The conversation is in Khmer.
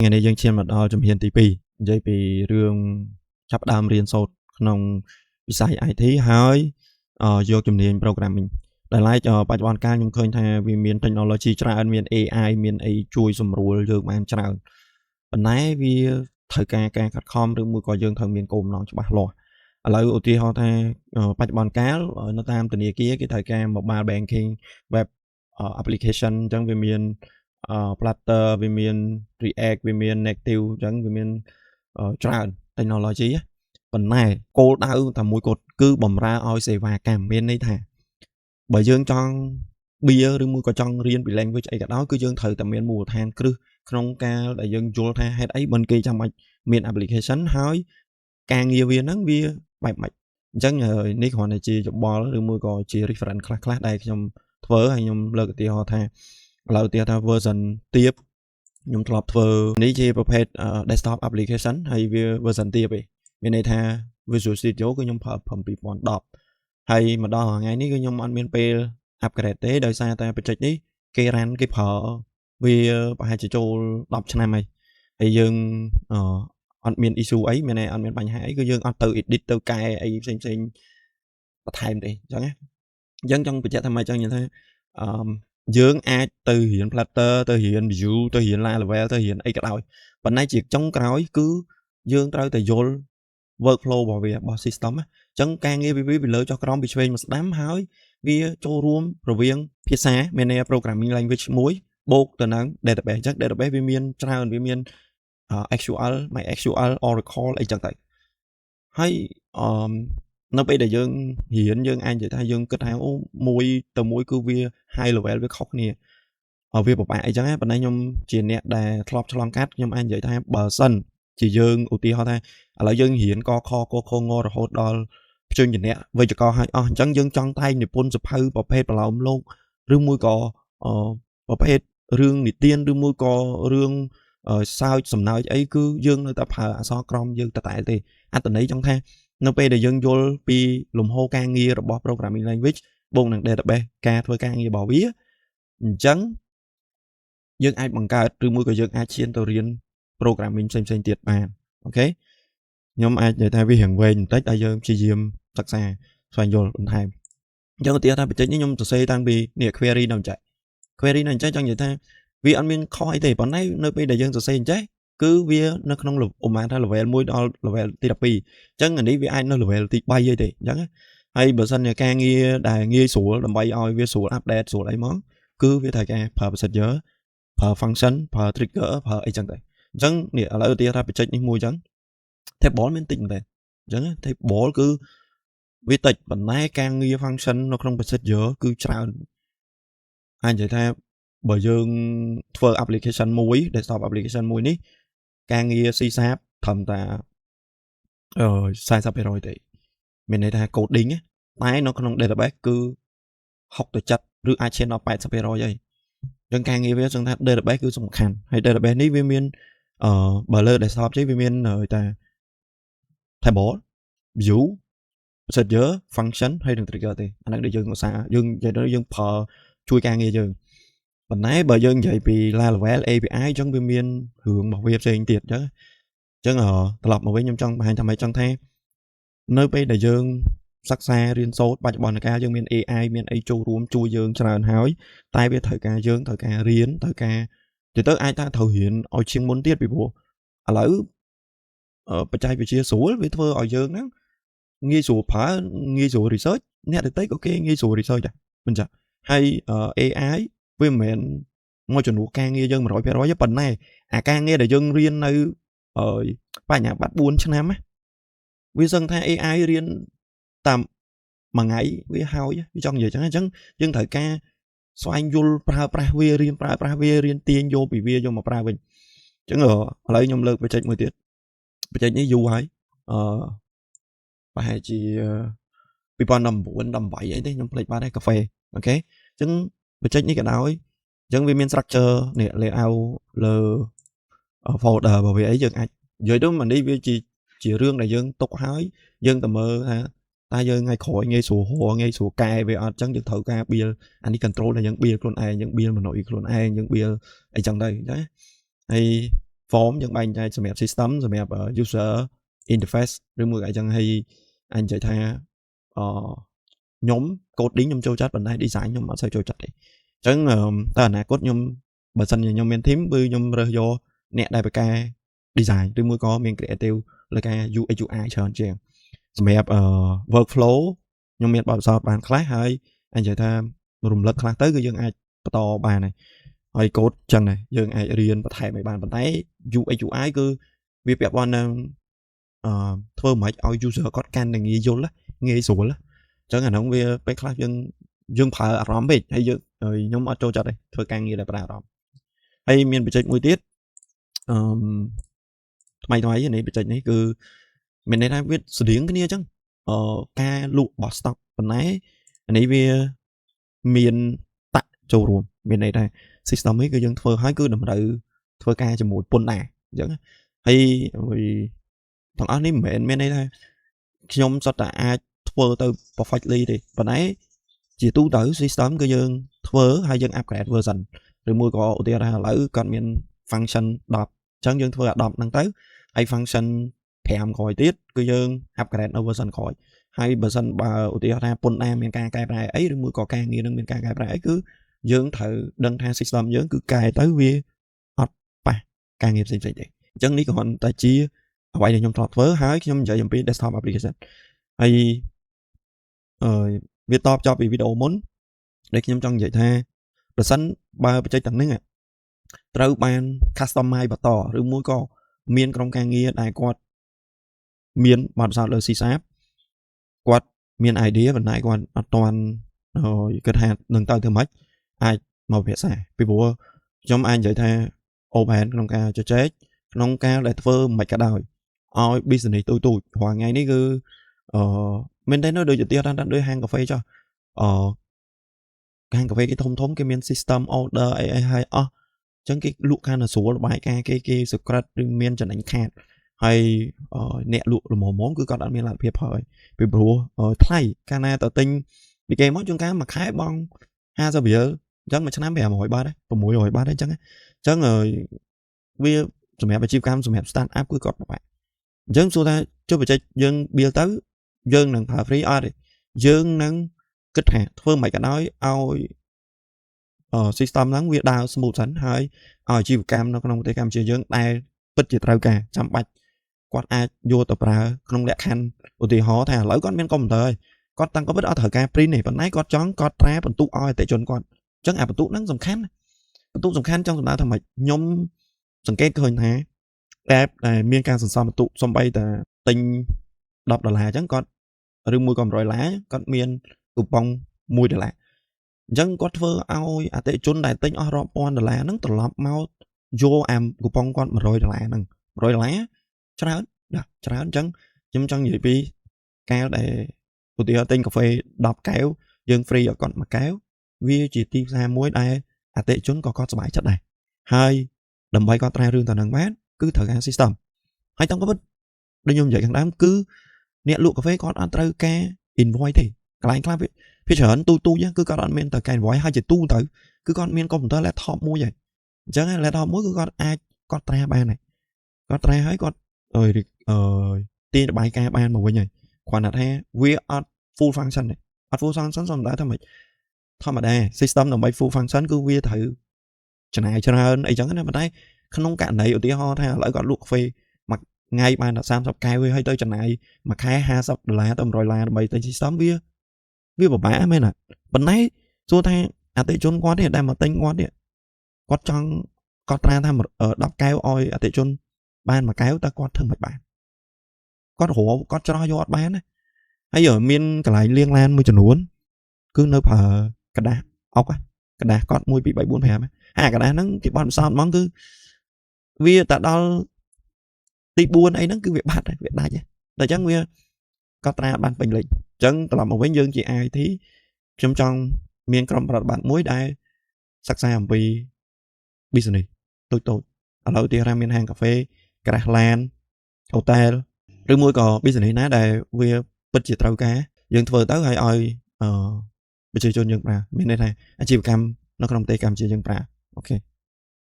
Ngày nay dân trên mặt đo trong hiện TP dây bị rương chấp đam riêng sốtក្នុងវិស័យ IT ហើយយកជំនាញ programming ដែលឡែកបច្ចុប្បន្នកាលខ្ញុំឃើញថាវាមាន technology ច្រើនមាន AI មានអីជួយសម្រួលយើងបានច្រើនប៉ុន្តែវាត្រូវការការខិតខំឬមួយក៏យើងត្រូវមានគោលបំណងច្បាស់លាស់ឥឡូវឧទាហរណ៍ថាបច្ចុប្បន្នកាលនៅតាមធនាគារគេត្រូវការ mobile banking web application អញ្ចឹងវាមាន Flutter វាមាន React វាមាន Native អញ្ចឹងវាមានច្រើន technology ប៉ុន្តែគោលដៅតែមួយគត់គឺបំរើឲ្យសេវាកម្មមានន័យថាបើយើងចង់បៀឬមួយក៏ចង់រៀនពី language អីក៏ដោយគឺយើងត្រូវតែមានមូលដ្ឋានគ្រឹះក្នុងការដែលយើងយល់ថាហេតុអីមិនគេចាំបាច់មាន application ហើយការងារវាហ្នឹងវាបែបម៉េចអញ្ចឹងនេះគ្រាន់តែជាយោបល់ឬមួយក៏ជា reference ខ្លះដែលខ្ញុំធ្វើហើយខ្ញុំលើកឧទាហរណ៍ថាឥឡូវឧទាហរណ៍ថា version ទាបខ្ញុំធ្លាប់ធ្វើនេះជាប្រភេទ desktop application ហើយវា version ទាបឯងមានន័យថា Visual Studio គឺខ្ញុំប្រើ2010ហើយមកដល់ថ្ងៃនេះគឺខ្ញុំអត់មានពេល upgrade ទេដោយសារតែបច្ចេកនេះគេរ៉ានគេប្រើវាប្រហែលជាចូល10ឆ្នាំហើយយើងអត់មាន issue អីមានអត់មានបញ្ហាអីគឺយើងអត់ទៅ edit ទៅកែអីផ្សេងបន្ថែមទេអញ្ចឹងណាអញ្ចឹងចង់បញ្ជាក់ថាម៉េចចឹងថាយើងអាចទៅរៀន Flutter ទៅរៀន Vue ទៅរៀន Laravel ទៅរៀនអីក៏ដោយប៉ុន្តែជាចុងក្រោយគឺយើងត្រូវតែយល់ workflow របស់វារបស់ system អញ្ចឹងការងារវាលើចុះក្រោមពីឆ្វេងមកស្ដាំហើយវាចូលរួមរវាងភាសាមានន័យ programming language មួយបូកទៅនឹង database អញ្ចឹង database វាមានច្រើនវាមាន SQL MySQL Oracle អីចឹងទៅហើយនៅពេលដែលយើងរៀនយើងអាចនិយាយថាយើងគិតថាអូមួយទៅមួយគឺវា high level វាខុសគ្នាវាពិបាកអីចឹងណាប៉ុន្តែខ្ញុំជាអ្នកដែលធ្លាប់ឆ្លងកាត់ខ្ញុំអាចនិយាយថាបើសិនជាយើងឧទាហរណ៍ថាឥឡូវយើងរៀនកខកខងរហូតដល់ភ្ជញ្ជនៈវេយ្យាករណ៍ឲ្យអស់អញ្ចឹងយើងចង់តែងនិពន្ធសភៅប្រភេទប្រឡោមលោកឬមួយក៏ប្រភេទរឿងនិទានឬមួយក៏រឿងសើចសំណើចអីគឺយើងនៅតែប្រើអក្សរក្រមយើងតែទេអត្ថន័យចង់ថានៅពេលដែលយើងយល់ពីលំហូរការងាររបស់ programming language បូកនឹង database ការធ្វើការងាររបស់វាអញ្ចឹងយើងអាចបង្កើតឬមួយក៏យើងអាចឈានទៅរៀន programming ផ្សេងៗទៀតបានអូខេខ្ញុំអាចនិយាយថាវារៀងវែងបន្តិចតែយើងព្យាយាមសិក្សាស្វែងយល់បន្ថែមអញ្ចឹងឧទាហរណ៍ថាបច្ចេកនេះខ្ញុំសរសេរតាំងពីនេះ query នៅចេះ query នៅចេះចង់និយាយថាវាអត់មានខុសអីទេប៉ុន្តែនៅពេលដែលយើងសរសេរអញ្ចេះគឺវានៅក្នុងឧបមាថា level 1ដល់ level ទី12អញ្ចឹងអានេះវាអាចនៅ level ទី3អីទេអញ្ចឹងហើយបើសិនជាការងារដែលងាយស្រួលដើម្បីឲ្យវាស្រួល update ស្រួលអីមកគឺវាត្រូវការប្រើ procedure ប្រើ function ប្រើ trigger ប្រើអីចឹងទៅអញ្ចឹងនេះឥឡូវឧទាហរណ៍ថាបច្ចេកនេះមួយអញ្ចឹង table មានតិចមែនទេអញ្ចឹង table គឺវាតិចប៉ុន្តែការងារ function នៅក្នុង procedure គឺច្រើនអាចនិយាយថាបើយើងធ្វើ application មួយ desktop application មួយនេះការងារ C# ត្រឹមតែ40% ទេមានន័យថា coding តែនៅក្នុង database គឺ60ទៅ70ឬអាចឈានដល់ 80% ហើយអញ្ចឹងការងារវាចឹងថា database គឺសំខាន់ហើយ database នេះវាមានបើលើ desktop ជិះវាមានតែ table view procedure function ហើយនឹង trigger ទេអាហ្នឹងដែលយើងឧស្សាហ៍យើងនិយាយទៅយើងប្រើជួយការងារយើងប៉ុន្តែបើយើងនិយាយពី Laravel API អញ្ចឹងវាមានរឿងរបស់វាផ្សេងទៀតអញ្ចឹងត្រឡប់មកវិញខ្ញុំចង់បង្ហាញថាម៉េចចង់ថានៅពេលដែលយើងសិក្សារៀនសូត្របច្ចុប្បន្នកាលយើងមាន AI មានអីចូលរួមជួយយើងច្រើនហើយតែវាត្រូវការយើងត្រូវការរៀនត្រូវការទៅអាចថាត្រូវរៀនឲ្យជាងមុនទៀតពីព្រោះឥឡូវបច្ចេកវិទ្យាស្រួលវាធ្វើឲ្យយើងហ្នឹងងាយស្រួលប្រើងាយស្រួល research អ្នកដទៃក៏គេងាយស្រួល research ដែរមិនចាហើយ AI វាមិនមែនមកជំនួសការងារយើង 100% ទេប៉ុន្តែអាការងារដែលយើងរៀននៅបញ្ញាបត្រ4ឆ្នាំវាសឹងថា AI រៀនតាមមួយថ្ងៃវាហើយវាចង់និយាយចឹងយើងត្រូវការស្វែងយល់ប្រើប្រាស់វារៀនប្រើប្រាស់វារៀនទាញយកពីវាយកមកប្រើវិញអញ្ចឹងឥឡូវខ្ញុំលើកបច្ចេកមួយទៀតបច្ចេកនេះយូរហើយប្រហែលជា2019 18អីទេខ្ញុំភ្លេចបាត់ហើយកាហ្វេអូខេអញ្ចឹងបច្ចេកនេះក៏ដោយអញ្ចឹងវាមាន structure នេះ layout លើ folder របស់វាអីយើងអាចនិយាយទៅអានេះវាជារឿងដែលយើងទុកហើយយើងទៅមើលថាតើយើងថ្ងៃក្រោយងាយស្រួលហួរងាយស្រួលកែវាអត់អញ្ចឹងយើងត្រូវការ build អានេះ control ដែលយើង build ខ្លួនឯងយើង build មនុស្សខ្លួនឯងយើង build អីចឹងទៅអញ្ចឹងហើយ form យើងបែងចែកសម្រាប់ system សម្រាប់ user interface ឬមួយអីចឹងហើយអញនិយាយថាខ្ញុំ coding ខ្ញុំចូលចិត្តប៉ុន្តែ design ខ្ញុំអត់សូវចូលចិត្តទេអញ្ចឹងតើអនាគតខ្ញុំបើសិនជាខ្ញុំមាន team គឺខ្ញុំរើសយកអ្នកដែលបកកែ design ឬមួយក៏មាន creative លើការ UX UI ច្រើនជាងសម្រាប់workflow ខ្ញុំមានបទពិសោធន៍បានខ្លះហើយអញនិយាយថារំលឹកខ្លះទៅគឺយើងអាចបន្តបានហើយកូដចឹងដែរយើងអាចរៀនបន្ថែមឲ្យបានប៉ុន្តែ UX UI គឺវាពាក់ព័ន្ធនឹងធ្វើមិនឲ្យ user គាត់កាន់តែងាយយល់ងាយស្រួលអញ្ចឹងអានោះវាពេលខ្លះយើងប្រើអារម្មណ៍ពេកហើយខ្ញុំអត់ចូលចិត្តទេធ្វើការងារដែលប្រើអារម្មណ៍ហើយមានបច្ចេកមួយទៀតថ្មីនេះបច្ចេកនេះគឺមានន័យថាវាស្តៀងគ្នាអញ្ចឹងការលក់របស់ stock ប៉ុន្តែនេះវាមានតាក់ចូលរួមមានន័យថា system នេះគឺយើងធ្វើឲ្យគឺតម្រូវធ្វើការជាមួយពន្ធដែរអញ្ចឹងហើយទាំងអស់នេះមិនមែនមានន័យថាខ្ញុំសុទ្ធតែអាចធ្វើទៅ perfectly ទេប៉ុន្តែជាទូទៅ system គឺយើងធ្វើហើយយើង upgrade version ឬមួយក៏ឧទាហរណ៍ថាឥឡូវគាត់មាន function 10អញ្ចឹងយើងធ្វើអា10ហ្នឹងទៅហើយ function 5ក្រោយទៀតគឺយើង upgrade នៅ version ក្រោយហើយបើសិនបើឧទាហរណ៍ថាពន្ធដែរមានការកែប្រែអីឬមួយក៏ការងារនឹងមានការកែប្រែអីគឺយើងត្រូវដឹងថា system យើងគឺកែទៅវាអត់ប៉ះការងារផ្សេងៗទេអញ្ចឹងនេះគ្រាន់តែជាអ្វីដែលខ្ញុំធ្លាប់ធ្វើហើយខ្ញុំនិយាយអំពី desktop application ហើយវាតបចប់ពីវីដេអូមុនដែលខ្ញុំចង់និយាយថាប្រសិនបើបច្ចេកទាំងហ្នឹងត្រូវបាន customize បន្តឬមួយក៏មានក្រុមការងារដែលគាត់មានបទពិសោធន៍លើ C# គាត់មាន idea ប៉ុន្តែគាត់អត់ទាន់គិតថានឹងទៅធ្វើម៉េចអាចមកពិភាក្សាពីព្រោះខ្ញុំអាចនិយាយថា open ក្នុងការជជែកក្នុងការដែលធ្វើមិនក៏ដោយឲ្យ business ទូចរាល់ថ្ងៃនេះគឺមែនទេដូចជាទៀតថាដូចហាងកាហ្វេចុះហាងកាហ្វេគេធំគេមាន system order អីហើយអស់អញ្ចឹងគេលក់កាន់តែស្រួលបាយការគេ secret ឬមានចំណេញខាតហើយអ្នកលក់ល្មមគឺគាត់អត់មានលទ្ធភាពហើយពីព្រោះថ្លៃកាលណាទៅទិញពីគេមកជួនកាលមួយខែបង50រៀលអញ្ចឹងមួយឆ្នាំ500បាត600បាតអញ្ចឹងវាសម្រាប់អាជីវកម្មសម្រាប់ start up គឺគាត់ពិបាកអញ្ចឹងសួរថាចុះបច្ចេកយើង build ទៅយើងនឹងប្រើ free អត់ទេយើងនឹងគិតថាធ្វើមិនក៏ដោយឲ្យsystem ហ្នឹងវាដើរ smooth សិនហើយឲ្យអាជីវកម្មនៅក្នុងប្រទេសកម្ពុជាយើងដែលពិតជាត្រូវការចាំបាច់គាត់អាចយកទៅប្រើក្នុងលក្ខខណ្ឌឧទាហរណ៍ថាឥឡូវគាត់មានកុំព្យូទ័រហើយគាត់តាំងក៏ពិតអត់ត្រូវការ print ទេប៉ុន្តែគាត់ចង់គាត់ត្រាបន្ទុកឲ្យអតិថិជនគាត់អញ្ចឹងអាបន្ទុកហ្នឹងសំខាន់បន្ទុកសំខាន់ចង់សម្ដៅថាម៉េចខ្ញុំសង្កេតឃើញថា app ដែលមានការសន្សំបន្ទុកសំបីតែទិញ$10អញ្ចឹងគាត់ឬមួយក៏$100គាត់មានคูปอง$1អញ្ចឹងគាត់ធ្វើឲ្យអតិថិជនដែលទិញអស់រាប់ពាន់$ហ្នឹងត្រឡប់មកយកអាคูปองគាត់$100ហ្នឹង$100ច្រើនអញ្ចឹងខ្ញុំចង់និយាយពីកាលដែលឧទាហរណ៍ទិញកាហ្វេ10កែវយើង free ឲ្យគាត់1កែវវាជាទីផ្សារមួយដែលអតិថិជនក៏គាត់សប្បាយចិត្តដែរហើយដើម្បីគាត់ត្រារឿងទៅនឹងបានគឺត្រូវការ system ហើយតាមក៏ពិតដូចខ្ញុំនិយាយខាងដើមគឺអ្នកលក់កាហ្វេគាត់អត់ត្រូវការ invoice ទេកន្លែងខ្លះវាច្រើនទូគឺគាត់អត់មានទៅការ invoice ហើយជាទូទៅគឺគាត់មានកុំព្យូទ័រ laptop មួយហើយអញ្ចឹង laptop មួយគឺគាត់អាចគាត់ត្រាបានហើយគាត់ត្រាហើយគាត់ទាញរបាយការណ៍បានមកវិញហើយគ្រាន់តែថាវាអត់ full function ទេអត់ full function សំដៅថាម៉េចធម្មតា system ដើម្បី full function គឺវាត្រូវចំណាយច្រើនអីចឹងណាប៉ុន្តែក្នុងករណីឧទាហរណ៍ថាឥឡូវគាត់លក់កាហ្វេមួយថ្ងៃបានតែ30កែវហើយទៅចំណាយមួយខែ$50ទៅ$100ដើម្បីទិញ system វាពិបាកមែនអត់ប៉ុន្តែសួរថាអតិថិជនគាត់នេះដែលមកទិញគាត់ចង់គាត់ត្រាថា10កែវឲ្យអតិថិជនបានមួយកែវតើគាត់ធ្វើមិនបានគាត់ច្រោះយកអត់បានណាហើយមានកន្លែងលាងឡានមួយចំនួនគឺនៅប្រើกระดาษអុកกระดาษគាត់1 2 3 4 5អាกระดาษហ្នឹងគេបត់ពិសោធន៍ហ្មងគឺវាតែដល់ទី4អីហ្នឹងគឺវាបាត់ហើយវាដាច់ហើយតែអញ្ចឹងវាគាត់ត្រាបានពេញលេញអញ្ចឹងត្រឡប់មកវិញយើងជា IT ខ្ញុំចង់មានក្រុមប្រតិបត្តិមួយដែលសិក្សាអំពី business តូចឥឡូវទីរ៉ាមានហាងកាហ្វេក្រាស់ឡានហូតែលឬមួយក៏ business ណាដែលវាពិតជាត្រូវការយើងធ្វើទៅហើយឲ្យប្រជាជនយើងប្រើមានន័យថាអាជីវកម្មនៅក្នុងប្រទេសកម្ពុជាយើងប្រើអូខេ